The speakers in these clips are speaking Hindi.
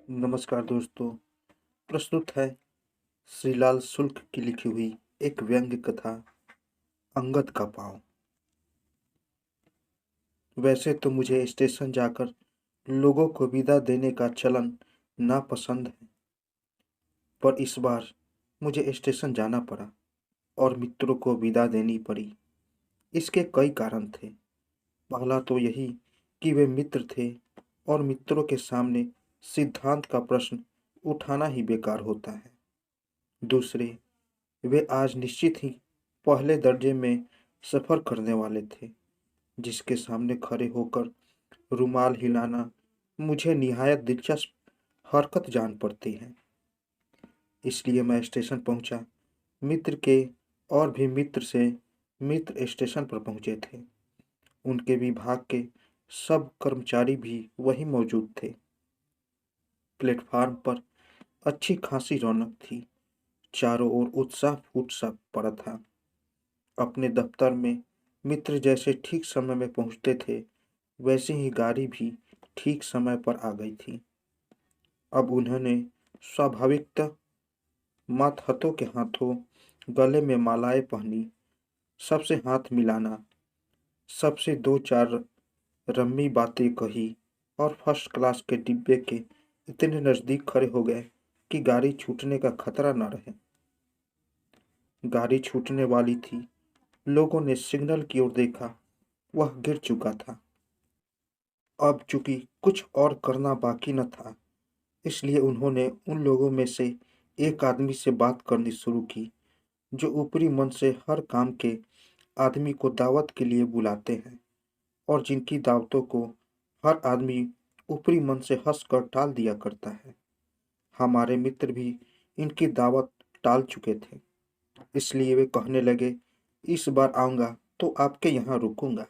नमस्कार दोस्तों। प्रस्तुत है श्रीलाल शुक्ल की लिखी हुई एक व्यंग्य कथा अंगद का पाँव। वैसे तो मुझे स्टेशन जाकर लोगों को विदा देने का चलन नापसंद है, पर इस बार मुझे स्टेशन जाना पड़ा और मित्रों को विदा देनी पड़ी। इसके कई कारण थे। पहला तो यही कि वे मित्र थे और मित्रों के सामने सिद्धांत का प्रश्न उठाना ही बेकार होता है। दूसरे, वे आज निश्चित ही पहले दर्जे में सफ़र करने वाले थे, जिसके सामने खड़े होकर रुमाल हिलाना मुझे निहायत दिलचस्प हरकत जान पड़ती है। इसलिए मैं स्टेशन पहुंचा। मित्र के और भी मित्र स्टेशन पर पहुंचे थे। उनके विभाग के सब कर्मचारी भी वहीं मौजूद थे। प्लेटफार्म पर अच्छी खासी रौनक थी। चारों ओर उत्साह फूट सा पड़ा था। अपने दफ्तर में मित्र जैसे ठीक समय में पहुंचते थे, वैसे ही गाड़ी भी ठीक समय पर आ गई थी। अब उन्होंने स्वाभाविकतः मातहतों के हाथों गले में मालाएं पहनी, सबसे हाथ मिलाना, सबसे दो चार रम्मी बातें कही और फर्स्ट क्लास के डिब्बे के इतने नज़दीक खड़े हो गए कि गाड़ी छूटने का खतरा न रहे। गाड़ी छूटने वाली थी। लोगों ने सिग्नल की ओर देखा। वह गिर चुका था। अब चूंकि कुछ और करना बाकी न था, इसलिए उन्होंने उन लोगों में से एक आदमी से बात करनी शुरू की जो ऊपरी मन से हर काम के आदमी को दावत के लिए बुलाते हैं और जिनकी दावतों को हर आदमी ऊपरी मन से हंसकर टाल दिया करता है। हमारे मित्र भी इनकी दावत टाल चुके थे, इसलिए वे कहने लगे, इस बार आऊँगा तो आपके यहाँ रुकूंगा।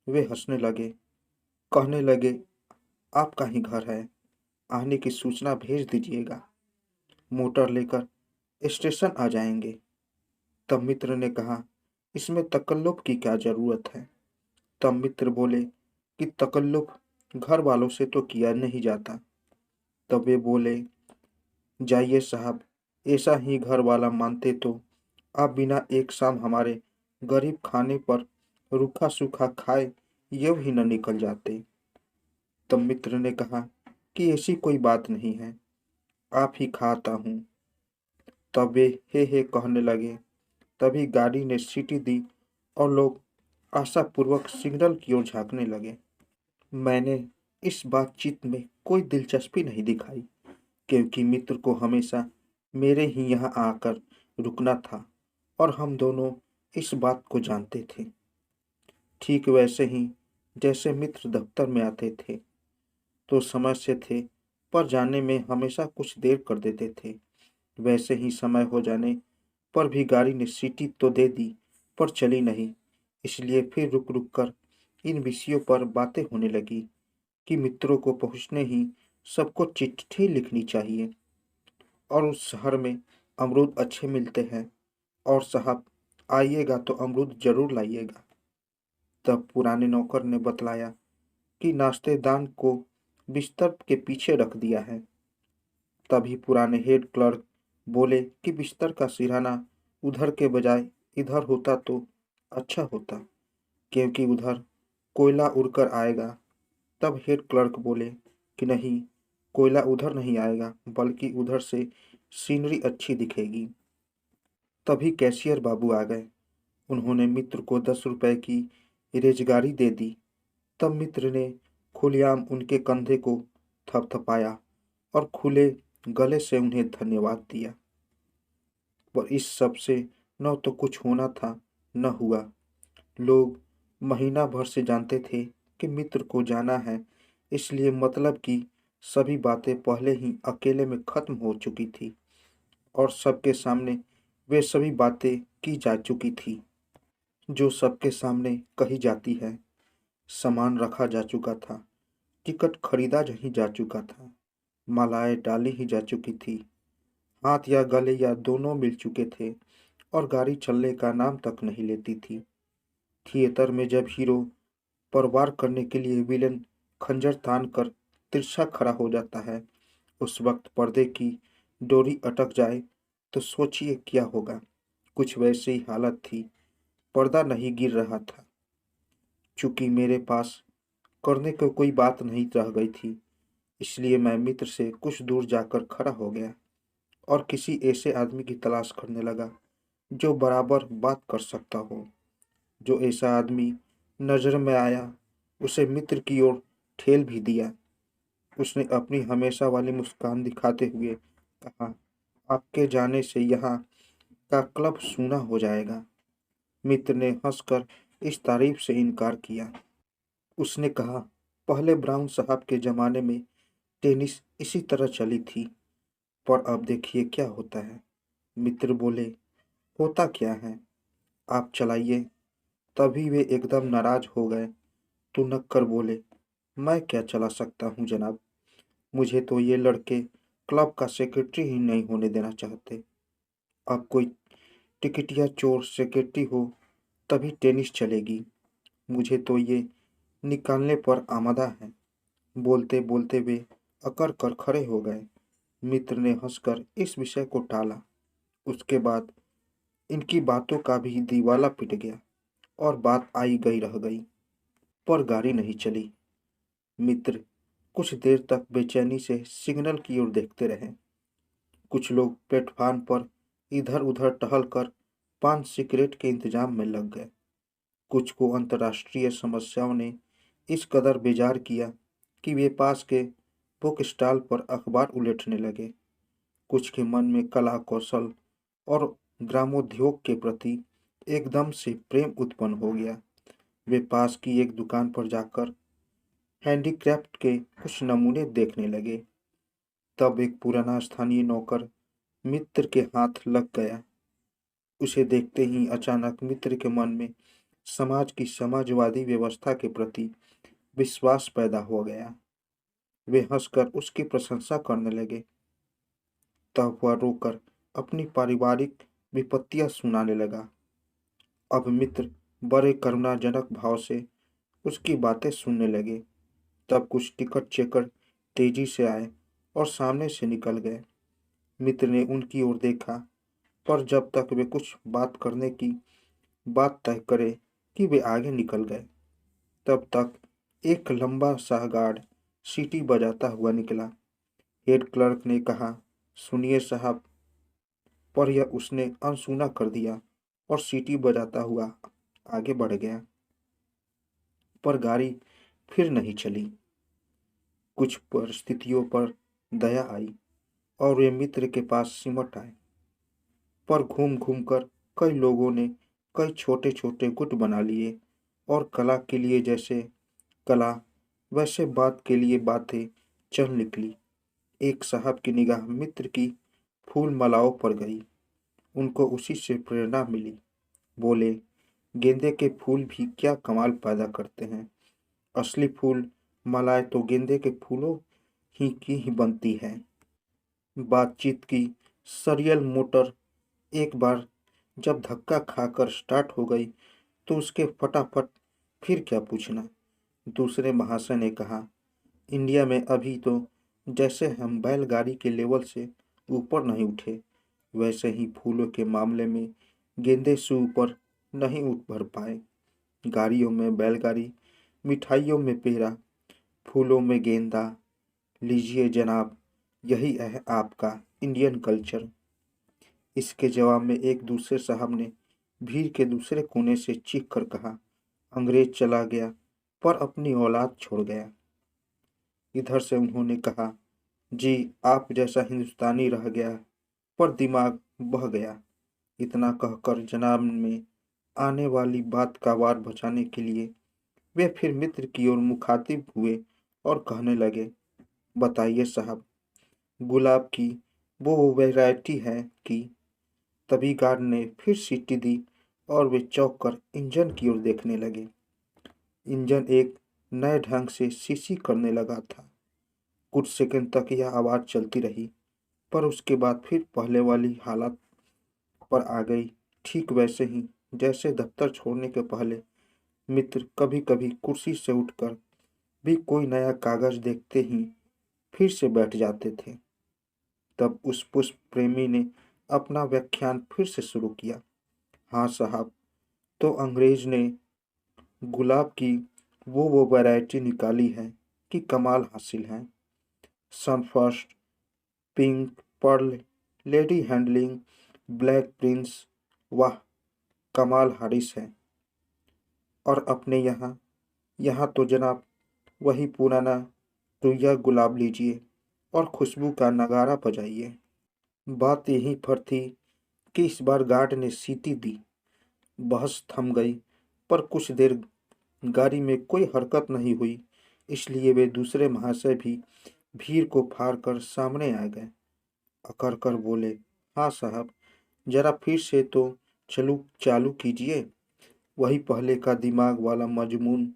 वे हंसने लगे, कहने लगे, आपका ही घर है, आने की सूचना भेज दीजिएगा, मोटर लेकर स्टेशन आ जाएंगे। तब मित्र ने कहा, इसमें तकल्लुफ़ की क्या ज़रूरत है। तब मित्र बोले कि तकल्लुफ़ घर वालों से तो किया नहीं जाता। तब वे बोले, जाइए साहब, ऐसा ही घर वाला मानते तो आप बिना एक शाम हमारे गरीब खाने पर रूखा सूखा खाए यूं ही न निकल जाते। तब मित्र ने कहा कि ऐसी कोई बात नहीं है, आप ही खाता हूँ। तब वे हे कहने लगे। तभी गाड़ी ने सीटी दी और लोग आशापूर्वक सिग्नल की ओर झांकने लगे। मैंने इस बातचीत में कोई दिलचस्पी नहीं दिखाई, क्योंकि मित्र को हमेशा मेरे ही यहाँ आकर रुकना था और हम दोनों इस बात को जानते थे। ठीक वैसे ही जैसे मित्र दफ्तर में आते थे तो समय से थे, पर जाने में हमेशा कुछ देर कर देते थे, वैसे ही समय हो जाने पर भी गाड़ी ने सीटी तो दे दी, पर चली नहीं। इसलिए फिर रुक रुक कर इन विषयों पर बातें होने लगी कि मित्रों को पहुँचने ही सबको चिट्ठी लिखनी चाहिए और उस शहर में अमरूद अच्छे मिलते हैं और साहब आइएगा तो अमरूद जरूर लाइएगा। तब पुराने नौकर ने बतलाया कि नाश्तेदान को बिस्तर के पीछे रख दिया है। तभी पुराने हेड क्लर्क बोले कि बिस्तर का सिरहाना उधर के बजाय इधर होता तो अच्छा होता, क्योंकि उधर कोयला उड़कर आएगा। तब हेड क्लर्क बोले कि नहीं, कोयला उधर नहीं आएगा, बल्कि उधर से सीनरी अच्छी दिखेगी। तभी कैशियर बाबू आ गए। उन्होंने मित्र को 10 रुपए की रेजगारी दे दी। तब मित्र ने खुलेआम उनके कंधे को थपथपाया और खुले गले से उन्हें धन्यवाद दिया। पर इस सब से न तो कुछ होना था न हुआ। लोग महीना भर से जानते थे कि मित्र को जाना है, इसलिए मतलब की सभी बातें पहले ही अकेले में खत्म हो चुकी थी और सबके सामने वे सभी बातें की जा चुकी थी जो सबके सामने कही जाती है। सामान रखा जा चुका था, टिकट खरीदा ही जा चुका था, मालाएं डाली ही जा चुकी थी, हाथ या गले या दोनों मिल चुके थे और गाड़ी चलने का नाम तक नहीं लेती थी। थिएटर में जब हीरो पर वार करने के लिए विलेन खंजर तान कर तिरछा खड़ा हो जाता है, उस वक्त पर्दे की डोरी अटक जाए तो सोचिए क्या होगा। कुछ वैसी ही हालत थी। पर्दा नहीं गिर रहा था। चूंकि मेरे पास करने को कोई बात नहीं रह गई थी, इसलिए मैं मित्र से कुछ दूर जाकर खड़ा हो गया और किसी ऐसे आदमी की तलाश करने लगा जो बराबर बात कर सकता हो। जो ऐसा आदमी नजर में आया, उसे मित्र की ओर ठेल भी दिया। उसने अपनी हमेशा वाली मुस्कान दिखाते हुए कहा, आपके जाने से यहाँ का क्लब सूना हो जाएगा। मित्र ने हंसकर इस तारीफ से इनकार किया। उसने कहा, पहले ब्राउन साहब के जमाने में टेनिस इसी तरह चली थी, पर अब देखिए क्या होता है। मित्र बोले, होता क्या है, आप चलाइए। तभी वे एकदम नाराज हो गए। तुनक कर बोले, मैं क्या चला सकता हूँ जनाब। मुझे तो ये लड़के क्लब का सेक्रेटरी ही नहीं होने देना चाहते। अब कोई टिकटिया चोर सेक्रेटरी हो तभी टेनिस चलेगी। मुझे तो ये निकालने पर आमादा है। बोलते बोलते वे अकड़ कर खड़े हो गए। मित्र ने हंसकर इस विषय को टाला। उसके बाद इनकी बातों का भी दीवाला पिट गया और बात आई गई रह गई, पर गाड़ी नहीं चली। मित्र कुछ देर तक बेचैनी से सिग्नल की ओर देखते रहे। कुछ लोग प्लेटफार्म पर इधर उधर टहलकर पान सिगरेट के इंतजाम में लग गए। कुछ को अंतर्राष्ट्रीय समस्याओं ने इस कदर बेजार किया कि वे पास के बुक स्टॉल पर अखबार उलटने लगे। कुछ के मन में कला कौशल और ग्रामोद्योग के प्रति एकदम से प्रेम उत्पन्न हो गया। वे पास की एक दुकान पर जाकर हैंडीक्राफ्ट के कुछ नमूने देखने लगे। तब एक पुराना स्थानीय नौकर मित्र के हाथ लग गया। उसे देखते ही अचानक मित्र के मन में समाज की समाजवादी व्यवस्था के प्रति विश्वास पैदा हो गया। वे हंसकर उसकी प्रशंसा करने लगे। तब वह रोकर अपनी पारिवारिक विपत्तियां सुनाने लगा। अब मित्र बड़े करुणाजनक भाव से उसकी बातें सुनने लगे। तब कुछ टिकट चेकर तेजी से आए और सामने से निकल गए। मित्र ने उनकी ओर देखा, पर जब तक वे कुछ बात करने की बात तय करे कि वे आगे निकल गए, तब तक एक लंबा सा गार्ड सीटी बजाता हुआ निकला। हेड क्लर्क ने कहा, सुनिए साहब, पर यह उसने अनसुना कर दिया और सीटी बजाता हुआ आगे बढ़ गया। पर गाड़ी फिर नहीं चली। कुछ परिस्थितियों पर दया आई और वे मित्र के पास सिमट आए। पर घूम घूम कर कई लोगों ने कई छोटे छोटे गुट बना लिए और कला के लिए जैसे कला वैसे बात के लिए बातें चल निकली। एक साहब की निगाह मित्र की फूल मालाओं पर गई। उनको उसी से प्रेरणा मिली। बोले, गेंदे के फूल भी क्या कमाल पैदा करते हैं। असली फूल मालाएं तो गेंदे के फूलों ही बनती है। बातचीत की सरियल मोटर एक बार जब धक्का खाकर स्टार्ट हो गई तो उसके फटाफट फिर क्या पूछना। दूसरे महाशय ने कहा, इंडिया में अभी तो जैसे हम बैलगाड़ी के लेवल से ऊपर नहीं उठे, वैसे ही फूलों के मामले में गेंदे से ऊपर नहीं उठ भर पाए। गाड़ियों में बैलगाड़ी, मिठाइयों में पेड़ा, फूलों में गेंदा। लीजिए जनाब, यही है आपका इंडियन कल्चर। इसके जवाब में एक दूसरे साहब ने भीड़ के दूसरे कोने से चीख कर कहा, अंग्रेज चला गया पर अपनी औलाद छोड़ गया। इधर से उन्होंने कहा, जी आप जैसा हिंदुस्तानी रह गया पर दिमाग बह गया। इतना कहकर जनाब में आने वाली बात का वार बचाने के लिए वे फिर मित्र की ओर मुखातिब हुए और कहने लगे, बताइए साहब, गुलाब की वो वैरायटी है कि। तभी गार्ड ने फिर सीटी दी और वे चौंक कर इंजन की ओर देखने लगे। इंजन एक नए ढंग से सीसी करने लगा था। कुछ सेकंड तक यह आवाज़ चलती रही, पर उसके बाद फिर पहले वाली हालत पर आ गई, ठीक वैसे ही जैसे दफ्तर छोड़ने के पहले मित्र कभी कभी कुर्सी से उठकर भी कोई नया कागज देखते ही फिर से बैठ जाते थे। तब उस पुष्प प्रेमी ने अपना व्याख्यान फिर से शुरू किया। हाँ साहब, तो अंग्रेज ने गुलाब की वो वैरायटी निकाली है कि कमाल हासिल है। Sunfirst, pink, pearl, lady handling, black prince, वाह कमाल हारिस है। और अपने यहाँ यहाँ तो जनाब वही पुराना रुइया गुलाब लीजिए और खुशबू का नगारा बजाइए। बात यहीं पर थी कि इस बार गार्ड ने सीटी दी। बहस थम गई, पर कुछ देर गाड़ी में कोई हरकत नहीं हुई, इसलिए वे दूसरे महाशय भी भीड़ को फाड़ कर सामने आ गए। अकड़ कर बोले, हाँ साहब, जरा फिर से तो चलू चालू कीजिए, वही पहले का दिमाग वाला मजमून।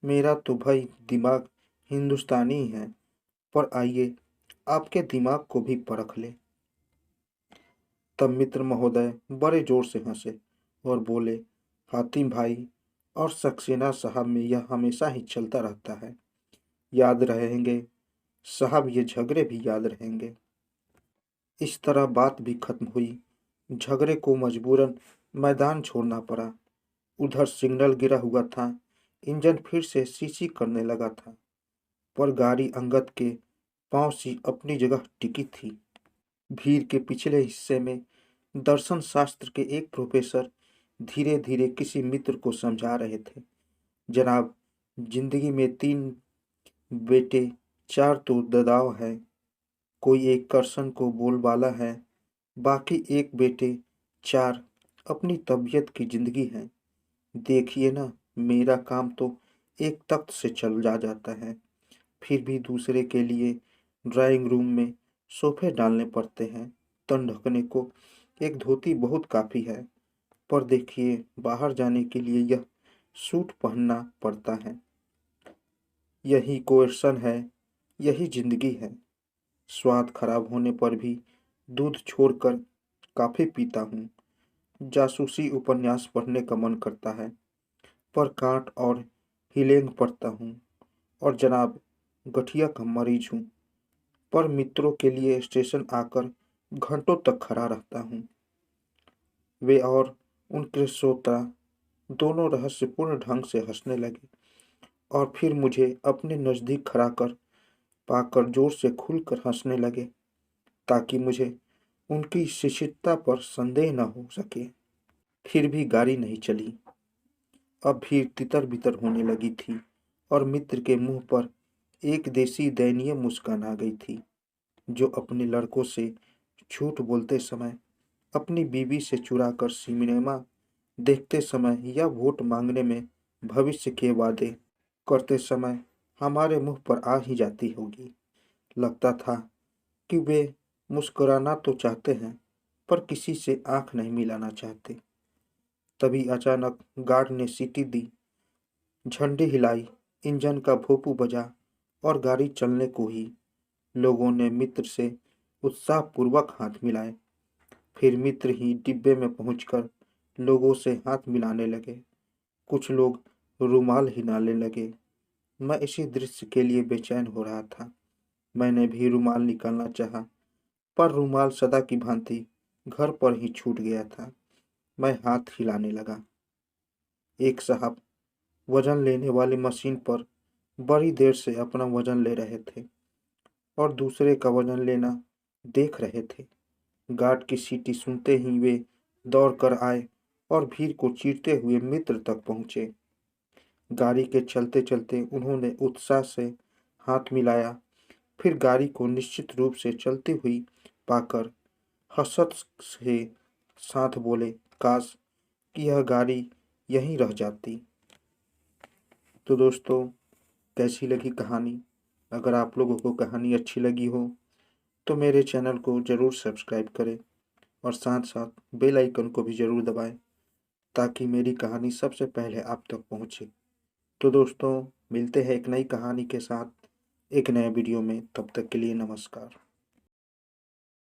मेरा तो भाई दिमाग हिंदुस्तानी ही है, पर आइए आपके दिमाग को भी परख ले। तब मित्र महोदय बड़े जोर से हंसे और बोले, हातिम भाई और सक्सेना साहब में यह हमेशा ही चलता रहता है। याद रहेंगे साहब, ये झगड़े भी याद रहेंगे। इस तरह बात भी खत्म हुई। झगड़े को मजबूरन मैदान छोड़ना पड़ा। उधर सिग्नल गिरा हुआ था, इंजन फिर से सीसी करने लगा था, पर गाड़ी अंगद के पांव सी अपनी जगह टिकी थी। भीड़ के पिछले हिस्से में दर्शन शास्त्र के एक प्रोफेसर धीरे धीरे किसी मित्र को समझा रहे थे। जनाब, जिंदगी में 3 बेटे 4 तो ददाव है, कोई एक करसन को बोलबाला है, बाकी 1 बेटे 4 अपनी तबीयत की जिंदगी है। देखिए ना, मेरा काम तो एक तख्त से चल जाता है, फिर भी दूसरे के लिए ड्राइंग रूम में सोफे डालने पड़ते हैं। तन ढकने को एक धोती बहुत काफ़ी है, पर देखिए बाहर जाने के लिए यह सूट पहनना पड़ता है। यही क्वेश्चन है, यही जिंदगी है। स्वाद खराब होने पर भी दूध छोड़कर कॉफी पीता हूँ। जासूसी उपन्यास पढ़ने का मन करता है, पर कांट और हिलेंग पढ़ता हूँ। और जनाब, गठिया का मरीज हूँ, पर मित्रों के लिए स्टेशन आकर घंटों तक खड़ा रहता हूँ। वे और उनके श्रोता दोनों रहस्यपूर्ण ढंग से हंसने लगे और फिर मुझे अपने नज़दीक खड़ा कर पाकर जोर से खुलकर हंसने लगे, ताकि मुझे उनकी शिष्टता पर संदेह न हो सके। फिर भी गाड़ी नहीं चली। अब भीड़ तितर बितर होने लगी थी और मित्र के मुंह पर एक देसी दयनीय मुस्कान आ गई थी, जो अपने लड़कों से झूठ बोलते समय, अपनी बीवी से चुराकर सिनेमा देखते समय या वोट मांगने में भविष्य के वादे करते समय हमारे मुंह पर आ ही जाती होगी। लगता था कि वे मुस्कुराना तो चाहते हैं, पर किसी से आंख नहीं मिलाना चाहते। तभी अचानक गार्ड ने सीटी दी, झंडी हिलाई, इंजन का भोंपू बजा और गाड़ी चलने को ही। लोगों ने मित्र से उत्साहपूर्वक हाथ मिलाए। फिर मित्र ही डिब्बे में पहुंचकर लोगों से हाथ मिलाने लगे। कुछ लोग रुमाल हिलाने लगे। मैं इसी दृश्य के लिए बेचैन हो रहा था। मैंने भी रुमाल निकालना चाहा, पर रुमाल सदा की भांति घर पर ही छूट गया था। मैं हाथ हिलाने लगा। एक साहब वजन लेने वाली मशीन पर बड़ी देर से अपना वजन ले रहे थे और दूसरे का वजन लेना देख रहे थे। गार्ड की सीटी सुनते ही वे दौड़ कर आए और भीड़ को चीरते हुए मित्र तक पहुंचे। गाड़ी के चलते चलते उन्होंने उत्साह से हाथ मिलाया, फिर गाड़ी को निश्चित रूप से चलती हुई पाकर हसत से साथ बोले, काश कि यह गाड़ी यहीं रह जाती। तो दोस्तों, कैसी लगी कहानी? अगर आप लोगों को कहानी अच्छी लगी हो तो मेरे चैनल को ज़रूर सब्सक्राइब करें और साथ साथ बेल आइकन को भी ज़रूर दबाएं, ताकि मेरी कहानी सबसे पहले आप तक पहुंचे। तो दोस्तों, मिलते हैं एक नई कहानी के साथ एक नए वीडियो में। तब तक के लिए नमस्कार।